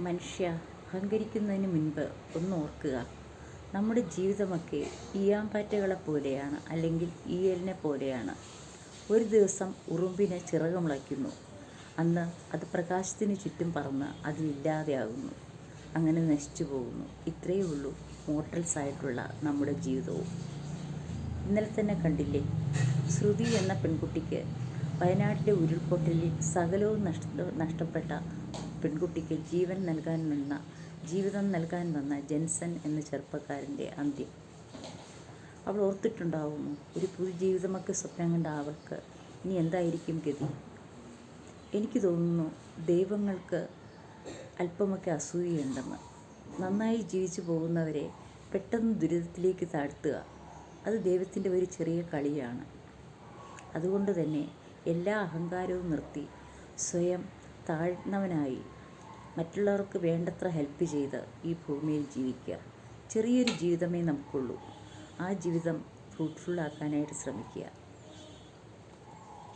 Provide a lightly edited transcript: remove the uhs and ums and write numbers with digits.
മനുഷ്യ, അഹങ്കരിക്കുന്നതിന് മുൻപ് ഒന്ന് ഓർക്കുക, നമ്മുടെ ജീവിതമൊക്കെ ഈയാമ്പാറ്റകളെ പോലെയാണ്, അല്ലെങ്കിൽ ഈയലിനെ പോലെയാണ്. ഒരു ദിവസം ഉറുമ്പിന് ചിറക് മുളയ്ക്കുന്നു. അന്ന് അത് പ്രകാശത്തിന് ചുറ്റും പറന്ന് അതിലില്ലാതെയാകുന്നു. അങ്ങനെ നശിച്ചു പോകുന്നു. ഇത്രയേ ഉള്ളൂ മോർട്ടൽസ് ആയിട്ടുള്ള നമ്മുടെ ജീവിതവും. ഇന്നലെ തന്നെ കണ്ടില്ലേ, ശ്രുതി എന്ന പെൺകുട്ടിക്ക്, വയനാട്ടിലെ ഉരുൾപൊട്ടലിൽ സകലവും നഷ്ടപ്പെട്ട പെൺകുട്ടിക്ക് ജീവിതം നൽകാൻ വന്ന ജെൻസൺ എന്ന ചെറുപ്പക്കാരൻ്റെ അന്ത്യം. അവൾ ഓർത്തിട്ടുണ്ടാവുമോ? ഒരു പുതു ജീവിതമൊക്കെ സ്വപ്നം കണ്ട അവൾക്ക് ഇനി എന്തായിരിക്കും ഗതി? എനിക്ക് തോന്നുന്നു ദൈവങ്ങൾക്ക് അല്പമൊക്കെ അസൂയയുണ്ടെന്ന്. നന്നായി ജീവിച്ചു പോകുന്നവരെ പെട്ടെന്ന് ദുരിതത്തിലേക്ക് താഴ്ത്തുക, അത് ദൈവത്തിൻ്റെ ഒരു ചെറിയ കളിയാണ്. അതുകൊണ്ട് തന്നെ എല്ലാ അഹങ്കാരവും നിർത്തി സ്വയം താഴ്ന്നവനായി മറ്റുള്ളവർക്ക് വേണ്ടത്ര ഹെൽപ്പ് ചെയ്ത് ഈ ഭൂമിയിൽ ജീവിക്കുക. ചെറിയൊരു ജീവിതമേ നമുക്കുള്ളൂ. ആ ജീവിതം ഫ്രൂട്ട്ഫുള്ളാക്കാനായിട്ട് ശ്രമിക്കുക.